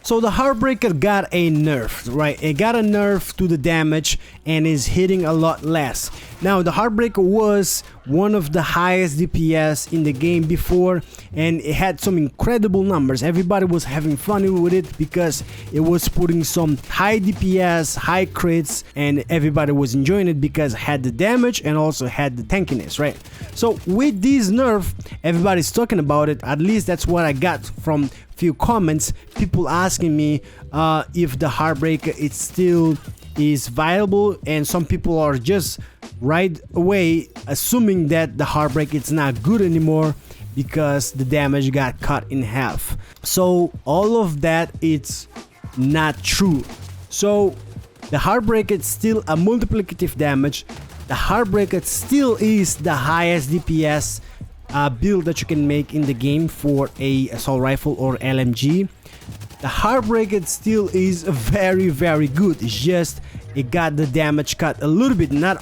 So the Heartbreaker got a nerf, right? It got a nerf to the damage and is hitting a lot less. Now the Heartbreaker was one of the highest DPS in the game before, and it had some incredible numbers. Everybody was having fun with it because it was putting some high DPS, high crits, and everybody was enjoying it because it had the damage and also had the tankiness, right? So with this nerf, everybody's talking about it. At least that's what I got from few comments, people asking me if the Heartbreaker it still is viable, and some people are just right away assuming that the Heartbreaker it's not good anymore because the damage got cut in half. So all of that it's not true. So the Heartbreaker is still a multiplicative damage. The Heartbreaker still is the highest DPS build that you can make in the game for a assault rifle or LMG. The Heartbreaker still is very good. It's just it got the damage cut a little bit, not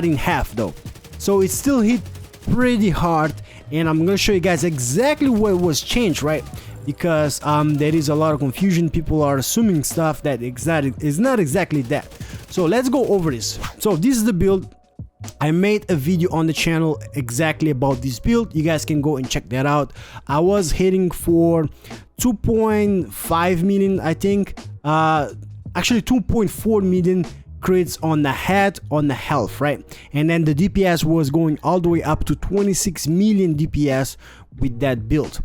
in half though. So it still hit pretty hard, and I'm gonna show you guys exactly what was changed, right? Because there is a lot of confusion. People are assuming stuff that is not exactly that. So let's go over this. So this is the build. I made a video on the channel exactly about this build. You guys can go and check that out. I was hitting for 2.5 million, I think. Actually 2.4 million crits on the head, on the health, right? And then the DPS was going all the way up to 26 million DPS with that build.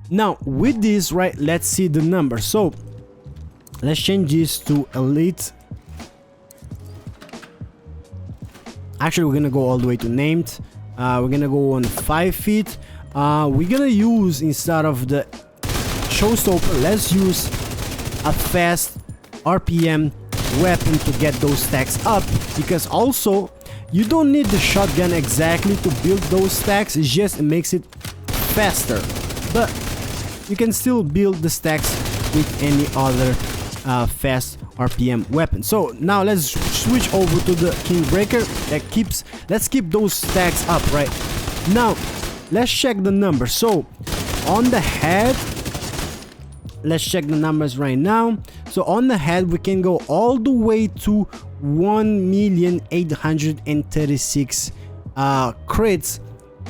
Now with this, right, let's see the numbers. So let's change this to elite. Actually, we're gonna go all the way to named. We're gonna go on 5 feet. We're gonna use, instead of the showstopper, let's use a fast RPM weapon to get those stacks up, because also you don't need the shotgun exactly to build those stacks. It just makes it faster, but you can still build the stacks with any other fast RPM weapon. So now let's switch over to the KINGBREAKER. Let's keep those stacks up. Right now let's check the numbers. So on the head, let's check the numbers right now. So on the head we can go all the way to 1,836 crits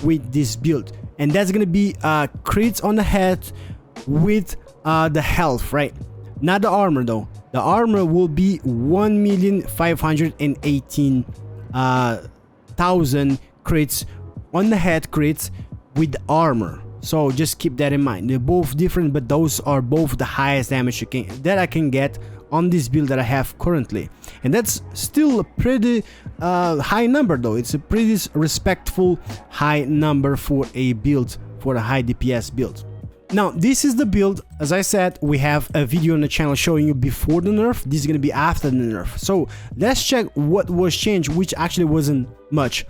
with this build, and that's gonna be crits on the head with the health, right? Not the armor though. The armor will be 1,518,000 crits on the head crits with the armor. So just keep that in mind. They're both different, but those are both the highest damage that I can get on this build that I have currently. And that's still a pretty high number though. It's a pretty respectful high number for a build, for a high DPS build. Now this is the build. As I said, we have a video on the channel showing you before the nerf. This is gonna be after the nerf. So let's check what was changed, which actually wasn't much.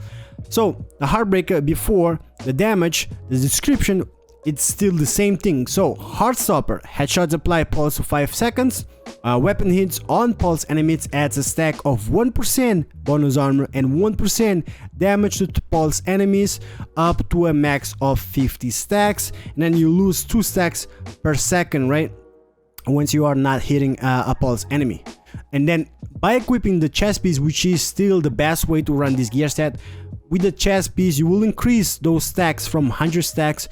So the Heartbreaker before, the damage, the description, it's still the same thing. So Heartstopper, headshots apply pulse for 5 seconds. Weapon hits on pulse enemies adds a stack of 1% bonus armor and 1% damage to pulse enemies up to a max of 50 stacks. And then you lose 2 stacks per second, right? Once you are not hitting a pulse enemy. And then by equipping the chest piece, which is still the best way to run this gear set, with the chest piece you will increase those stacks from 100 stacks,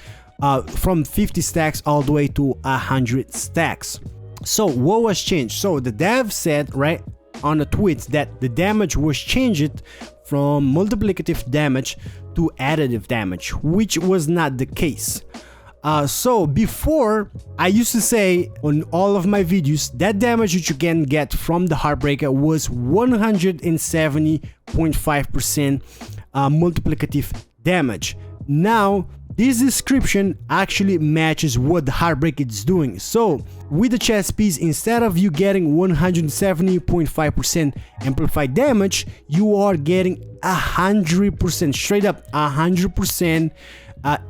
from 50 stacks all the way to 100 stacks. So what was changed? So the dev said right on a tweet that the damage was changed from multiplicative damage to additive damage, which was not the case. So before, I used to say on all of my videos that damage that you can get from the Heartbreaker was 170.5% multiplicative damage. Now this description actually matches what the Heartbreaker is doing. So with the chest piece, instead of you getting 170.5% amplified damage, you are getting 100%, straight up 100%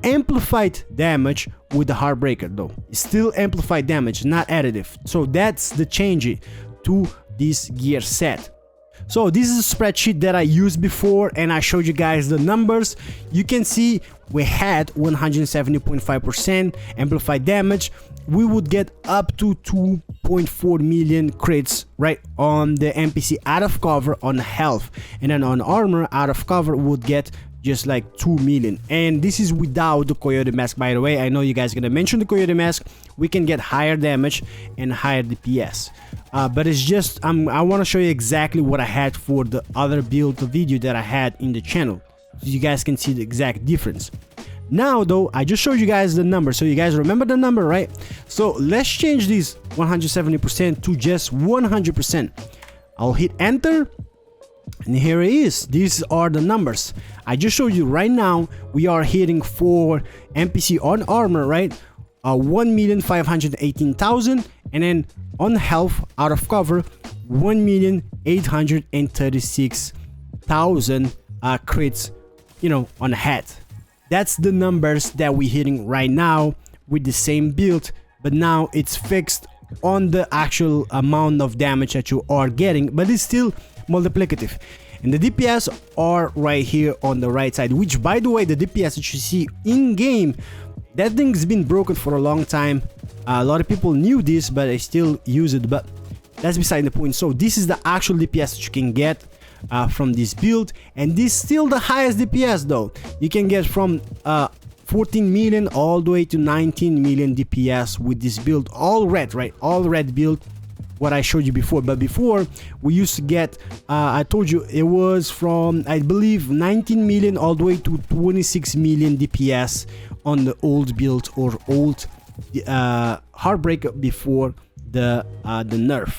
amplified damage with the Heartbreaker though. It's still amplified damage, not additive. So that's the change to this gear set. So this is a spreadsheet that I used before and I showed you guys the numbers. You can see we had 170.5% amplified damage we would get up to 2.4 million crits, right, on the NPC out of cover on health, and then on armor out of cover would get just like 2 million. And this is without the coyote mask, by the way. I know you guys gonna mention the coyote mask. We can get higher damage and higher DPS, but it's just I want to show you exactly what I had for the other build video that I had in the channel, so you guys can see the exact difference. Now though, I just showed you guys the number, so you guys remember the number, right? So let's change this 170% to just 100%. I'll hit enter, and here it is. These are the numbers I just showed you. Right now we are hitting for NPC on armor, right, 1,518,000, and then on health out of cover 1,836,000 crits, you know, on head. That's the numbers that we're hitting right now with the same build, but now it's fixed on the actual amount of damage that you are getting, but it's still multiplicative. And the DPS are right here on the right side, which, by the way, the DPS that you see in game, that thing's been broken for a long time. A lot of people knew this, but they still use it, but that's beside the point. So this is the actual DPS that you can get from this build, and this is still the highest DPS though. You can get from 14 million all the way to 19 million DPS with this build, all red, right? All red build, what I showed you before. But before, we used to get I told you it was from, I believe, 19 million all the way to 26 million DPS on the old build or old Heartbreaker before the nerf.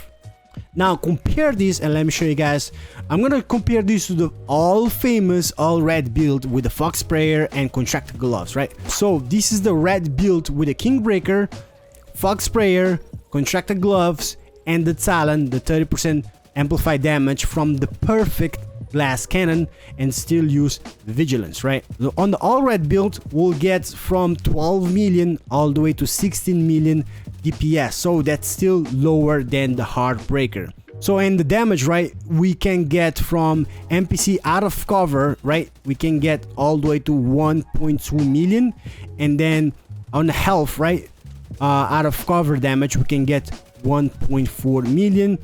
Now compare this, and let me show you guys. I'm gonna compare this to the all famous all red build with the Fox Sprayer and contracted gloves, right? So this is the red build with the KINGBREAKER, Fox Sprayer, contracted gloves, and the Talon, the 30% amplified damage from the perfect glass cannon, and still use vigilance, right? So on the all red build, we'll get from 12 million all the way to 16 million DPS, so that's still lower than the Heartbreaker. So, and the damage, right, we can get from NPC out of cover, right, we can get all the way to 1.2 million, and then on the health, right, out of cover damage we can get 1.4 million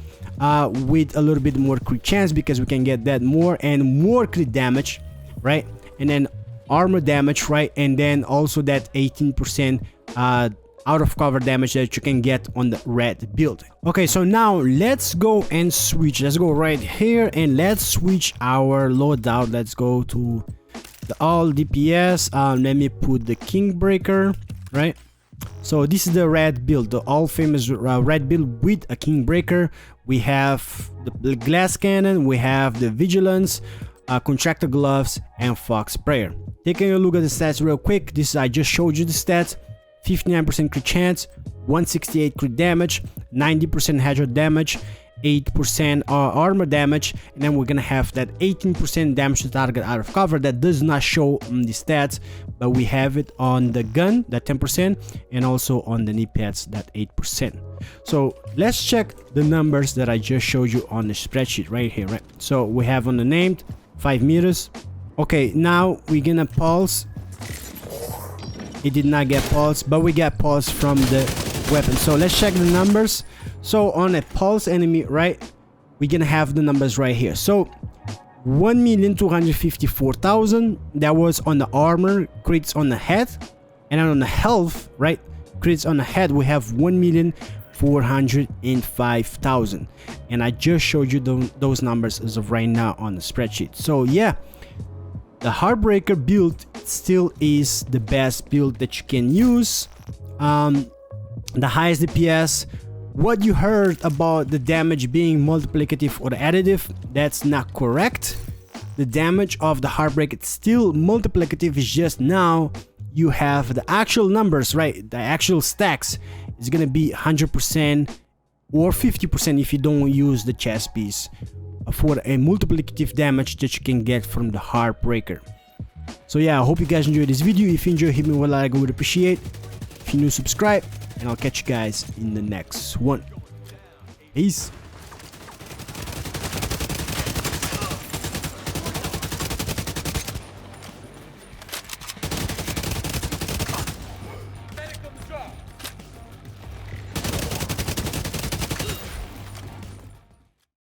with a little bit more crit chance, because we can get that more and more crit damage, right, and then armor damage, right, and then also that 18% out of cover damage that you can get on the red build. Okay, so now let's go and switch. Let's go right here and let's switch our loadout. Let's go to the all DPS. Let me put the KINGBREAKER, right? So this is the red build, the all famous red build with a KINGBREAKER. We have the glass cannon, we have the vigilance, contractor gloves, and Fox Sprayer. Taking a look at the stats real quick. This I just showed you the stats. 59% crit chance, 168 crit damage, 90% headshot damage, 8% armor damage, and then we're gonna have that 18% damage to target out of cover that does not show on the stats, but we have it on the gun, that 10%, and also on the knee pads, that 8%. So let's check the numbers that I just showed you on the spreadsheet right here, right? So we have on the named 5 meters. Okay, now we're gonna pulse. It did not get pulse, but we got pulse from the weapon. So let's check the numbers. So on a pulse enemy, right, we're gonna have the numbers right here. So 1,254,000, that was on the armor, crits on the head, and then on the health, right, crits on the head, we have 1,405,000, and I just showed you those numbers as of right now on the spreadsheet. So yeah, the Heartbreaker build still is the best build that you can use. The highest DPS. What you heard about the damage being multiplicative or additive, that's not correct. The damage of the Heartbreaker is still multiplicative, it's just now you have the actual numbers, right? The actual stacks is gonna be 100% or 50% if you don't use the chest piece for a multiplicative damage that you can get from the Heartbreaker. So yeah, I hope you guys enjoyed this video. If you enjoyed, hit me with a like, I would appreciate. If you're new, subscribe, and I'll catch you guys in the next one. Peace.